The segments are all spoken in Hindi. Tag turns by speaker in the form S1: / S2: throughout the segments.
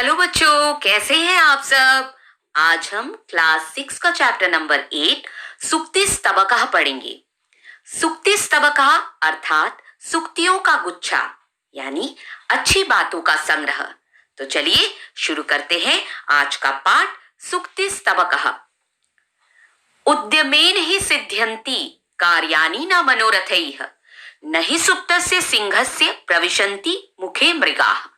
S1: हेलो बच्चों, कैसे हैं आप सब। आज हम क्लास 6 का चैप्टर नंबर 8 सुक्तिस्तबकः पढ़ेंगे। सुक्तिस्तबकः अर्थात सुक्तियों का गुच्छा, यानी अच्छी बातों का संग्रह। तो चलिए शुरू करते हैं आज का पाठ सुक्तिस्तबकः। उद्यमेन हि सिद्ध्यन्ति कार्याणि न मनोरथैः, न हि सुप्तस्य सिंहस्य प्रविशन्ति मुखे मृगाः।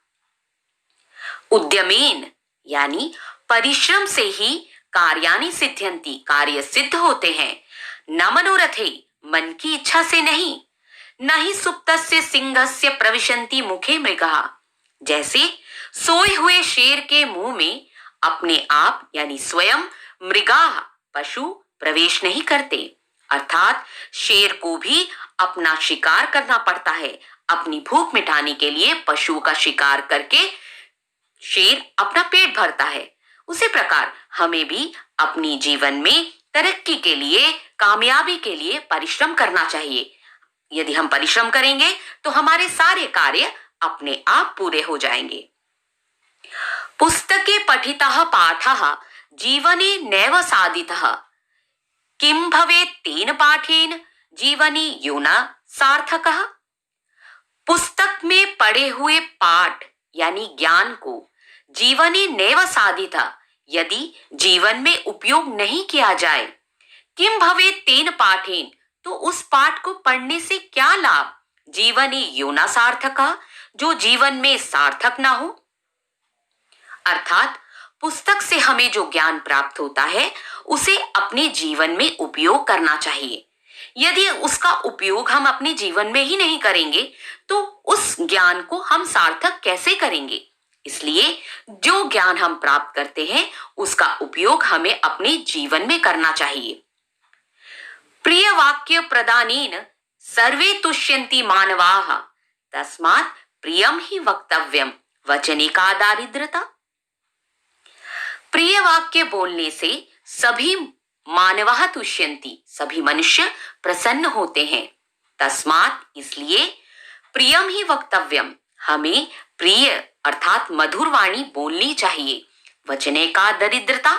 S1: उद्यमेन यानी परिश्रम से ही कार्याणि सिद्ध्यन्ति, कार्य सिद्ध होते हैं। न मनोरथे, मन की इच्छा से नहीं। न ही सुप्तस्य सिंहस्य प्रविशन्ति मुखे मृगाः, जैसे सोए हुए शेर के मुंह में अपने आप यानी स्वयं मृगाः पशु प्रवेश नहीं करते। अर्थात शेर को भी अपना शिकार करना पड़ता है। अपनी भूख मिटाने के लिए पशु का शिकार करके शेर अपना पेट भरता है। उसी प्रकार हमें भी अपनी जीवन में तरक्की के लिए, कामयाबी के लिए परिश्रम करना चाहिए। यदि हम परिश्रम करेंगे तो हमारे सारे कार्य अपने आप पूरे हो जाएंगे। पुस्तके पठितः पाठः जीवने नैव साधितः, किं भवेत् तेन पाठेन जीवने यो न सार्थकः। पुस्तक में पढ़े हुए पाठ यानी ज्ञान को जीवने नैव साधिता, यदि जीवन में उपयोग नहीं किया जाए, किम भवेत् तेन पाठेन, तो उस पाठ को पढ़ने से क्या लाभ, जीवने यो न सार्थकः, जो जीवन में सार्थक ना हो। अर्थात पुस्तक से हमें जो ज्ञान प्राप्त होता है उसे अपने जीवन में उपयोग करना चाहिए। यदि उसका उपयोग हम अपने जीवन में ही नहीं करेंगे तो उस ज्ञान को हम सार्थक कैसे करेंगे। इसलिए जो ज्ञान हम प्राप्त करते हैं उसका उपयोग हमें अपने जीवन में करना चाहिए। प्रिय वाक्य प्रदानेन सर्वे तुष्यन्ति मानवाः, तस्मात् प्रियम ही वक्तव्यम वचने का दारिद्रता। प्रिय वाक्य बोलने से सभी मानवाः तुष्यन्ति, सभी मनुष्य प्रसन्न होते हैं। तस्मात् इसलिए प्रियम ही वक्तव्यम, हमें प्रिय अर्थात मधुर वाणी बोलनी चाहिए। वचने का दरिद्रता,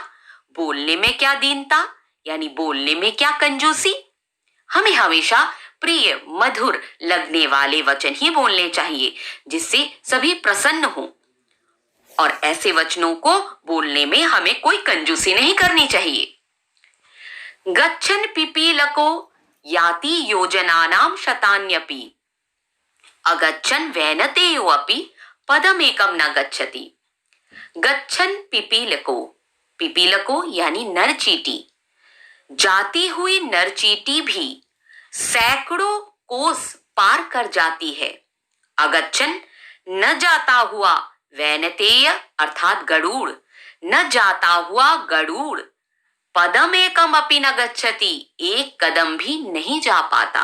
S1: बोलने में क्या दीनता यानी बोलने में क्या कंजूसी। हमें हमेशा प्रिय मधुर लगने वाले वचन ही बोलने चाहिए जिससे सभी प्रसन्न हो। और ऐसे वचनों को बोलने में हमें कोई कंजूसी नहीं करनी चाहिए। गच्छन् पिपीलको याति योजनानां शतान्यपि, अगच्छन् वैनतेयोऽपि पदमेकं न गच्छति। गच्छन् पिपीलको, पिपीलको यानी नरचीटी, जाती हुई नरचीटी भी सैकड़ों कोस पार कर जाती है। अगच्छन् न जाता हुआ, वैनतेय अर्थात गरुड़, न जाता हुआ गरुड़ पदमेकम अपि न गच्छति, एक कदम भी नहीं जा पाता।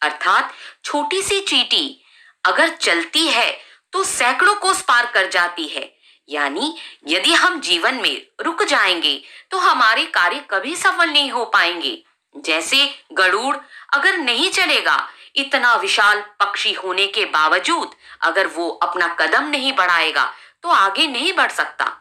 S1: अर्थात छोटी सी चींटी अगर चलती है तो सैकड़ों कोस पार कर जाती है। यानी यदि हम जीवन में रुक जाएंगे तो हमारे कार्य कभी सफल नहीं हो पाएंगे। जैसे गरुड़ अगर नहीं चलेगा, इतना विशाल पक्षी होने के बावजूद अगर वो अपना कदम नहीं बढ़ाएगा तो आगे नहीं बढ़ सकता।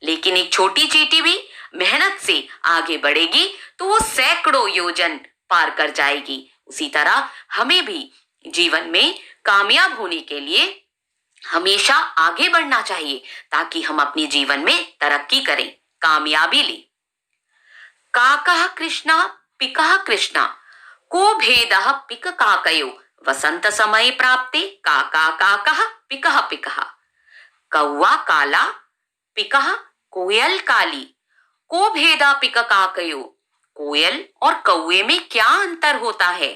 S1: लेकिन एक छोटी चींटी भी मेहनत से आगे बढ़ेगी तो वो सैकड़ों योजन पार कर जाएगी। उसी तरह हमें भी जीवन में कामयाब होने के लिए हमेशा आगे बढ़ना चाहिए ताकि हम अपने जीवन में तरक्की करें, कामयाबी ले। काकः कृष्णः पिकः कृष्णा, को भेदः पिक काकयो, वसंत समय प्राप्ते काका काकः पिकः पिकः। कौवा काला, पिकः कोयल काली, को भेदा पिक काकयो, कोयल और कौवे में क्या अंतर होता है।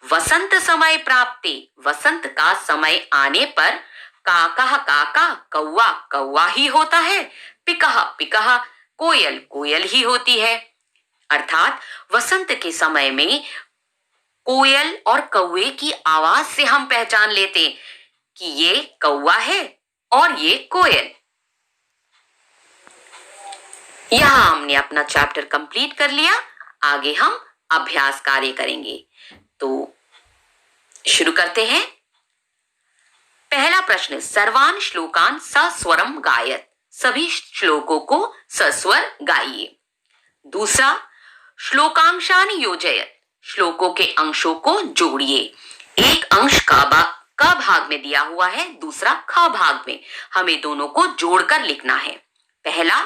S1: वसंत समय प्राप्ते, वसंत का समय आने पर काका काका, कौवा कौवा ही होता है, पिकः पिकः, कोयल कोयल ही होती है। अर्थात वसंत के समय में कोयल और कौवे की आवाज से हम पहचान लेते कि ये कौवा है और ये कोयल। यहां हमने अपना चैप्टर कंप्लीट कर लिया। आगे हम अभ्यास कार्य करेंगे। तो शुरू करते हैं। पहला प्रश्न, सर्वान श्लोकान सस्वरम गायत, सभी श्लोकों को सस्वर गाइए। दूसरा, श्लोकांशान योजयत, श्लोकों के अंशों को जोड़िए। एक अंश क भाग में दिया हुआ है, दूसरा ख भाग में, हमें दोनों को जोड़कर लिखना है। पहला,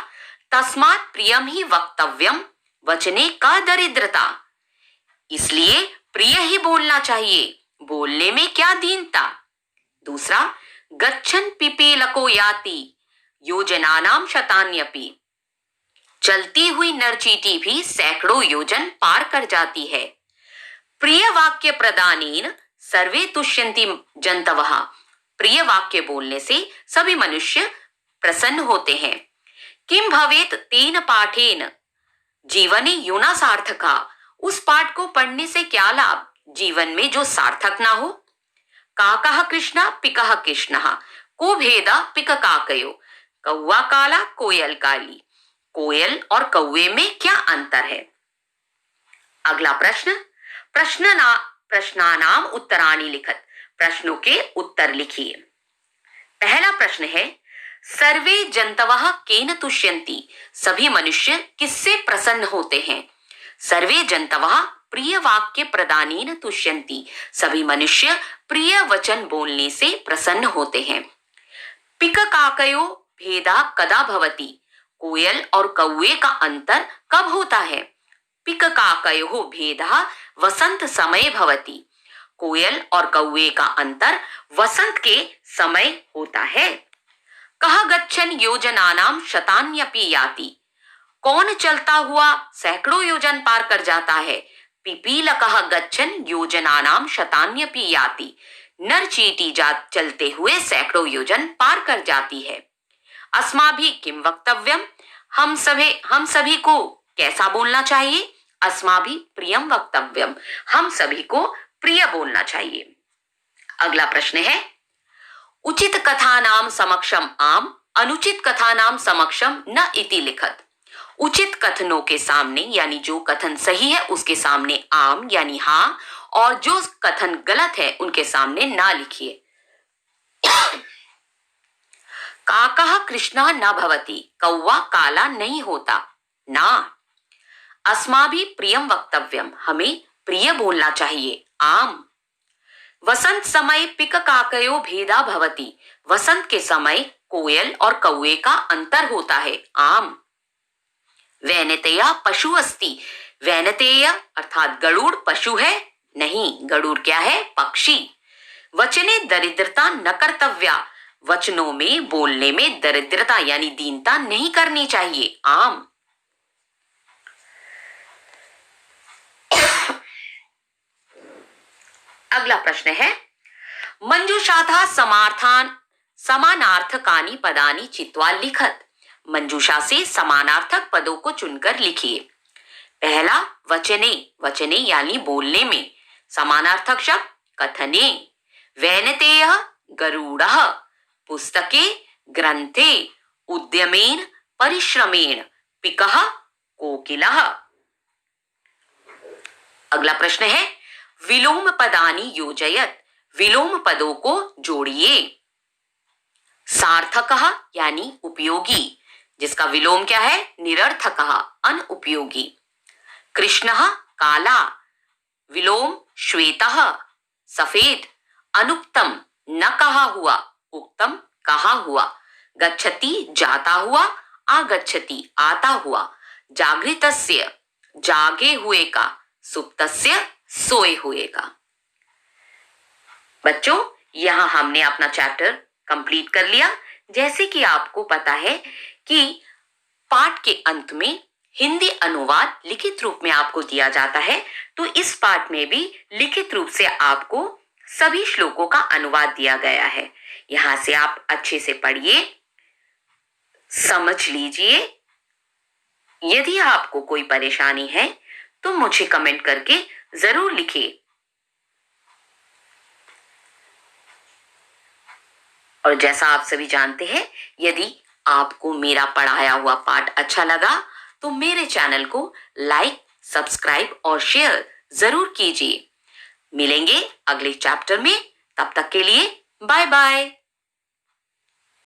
S1: तस्मात् प्रियम ही वक्तव्यम, वचने का दरिद्रता, इसलिए प्रिय ही बोलना चाहिए, बोलने में क्या दीनता। दूसरा, गच्छन पिपीलको याति योजनानाम शतान्यपि, चलती हुई नरचीटी भी सैकड़ों योजन पार कर जाती है। प्रिय वाक्य प्रदानेन सर्वे तुष्यन्ति जंतवः, प्रिय वाक्य बोलने से सभी मनुष्य प्रसन्न होते हैं। किम भवेत तेन पाठेन जीवने यूना सार्थका, उस पाठ को पढ़ने से क्या लाभ, जीवन में जो सार्थक ना हो। काकः कृष्णा पिकः कृष्णः, को भेदा पिक काकयो, कौवा काला कोयल काली, कोयल और कौवे में क्या अंतर है। अगला प्रश्न, प्रश्नानाम उत्तराणि लिखत, प्रश्नों के उत्तर लिखिए। पहला प्रश्न है, सर्वे जंतवः केन तुष्यन्ति, सभी मनुष्य किससे प्रसन्न होते हैं। सर्वे जंतवः प्रिय वाक्य प्रदानेन तुष्यन्ति, सभी मनुष्य प्रिय वचन बोलने से प्रसन्न होते हैं। पिक काकयो भेदा कदा भवति, कोयल और कौवे का अंतर कब होता है। पिक काकयो भेदा वसंत समय भवति, कोयल और कौवे का अंतर वसंत के समय होता है। कह गच्छन योजनानाम शतान्यपि याति, कौन चलता हुआ सैकड़ों योजन पार कर जाता है। पिपीलकः गच्छन योजनानाम शतान्यपि याति, नर चींटी चलते हुए सैकड़ों योजन पार कर जाती है। अस्माभि किम वक्तव्यम, हम सभी को कैसा बोलना चाहिए। अस्माभि प्रियम वक्तव्यम, हम सभी को प्रिय बोलना चाहिए। अगला प्रश्न है, उचित कथा नाम समक्षम आम, अनुचित कथा नाम समक्षम न इति लिखत, उचित कथनों के सामने यानी जो कथन सही है उसके सामने आम यानी हाँ, और जो कथन गलत है उनके सामने ना लिखिए। काकः कृष्णः न भवति, कौवा काला नहीं होता ना। अस्माभि प्रियम वक्तव्यम, हमें प्रिय बोलना चाहिए आम। वसंत समय पिक काकयो भेदा भवति, वसंत के समय कोयल और कौवे का अंतर होता है आम। वैनतेय पशु अस्ति, वैनतेय अर्थात गरुड़ पशु है नहीं, गरुड़ क्या है, पक्षी। वचने दरिद्रता न कर्तव्या, वचनों में बोलने में दरिद्रता यानी दीनता नहीं करनी चाहिए आम। अगला प्रश्न है, मंजूषाथा समानार्थकानि पदानि चित्वा लिखत, मंजूषा से समानार्थक पदों को चुनकर लिखिए। पहला, वचने, वचने यानी बोलने में, समानार्थक शब्द कथने। वैनतेय गरुड़ः, पुस्तके ग्रंथे, उद्यमेन परिश्रमेण, पिकः कोकिलः। अगला प्रश्न है, विलोम पदानि योजयत, विलोम पदों को जोड़िए। सार्थकः यानी उपयोगी, जिसका विलोम क्या है, निरर्थकः अनुपयोगी। कृष्णः काला, विलोम श्वेतः सफेद। अनुक्तम न कहा हुआ, उक्तम कहा हुआ। गच्छति जाता हुआ, आगच्छति आता हुआ। जागृतस्य जागे हुए का, सुप्तस्य सोए हुए का। बच्चों, यहां हमने अपना चैप्टर कंप्लीट कर लिया। जैसे कि आपको पता है कि पाठ के अंत में हिंदी अनुवाद लिखित रूप में आपको दिया जाता है, तो इस पाठ में भी लिखित रूप से आपको सभी श्लोकों का अनुवाद दिया गया है। यहां से आप अच्छे से पढ़िए, समझ लीजिए। यदि आपको कोई परेशानी है तो मुझे कमेंट करके जरूर लिखिए। और जैसा आप सभी जानते हैं, यदि आपको मेरा पढ़ाया हुआ पाठ अच्छा लगा तो मेरे चैनल को लाइक, सब्सक्राइब और शेयर जरूर कीजिए। मिलेंगे अगले चैप्टर में, तब तक के लिए बाय बाय।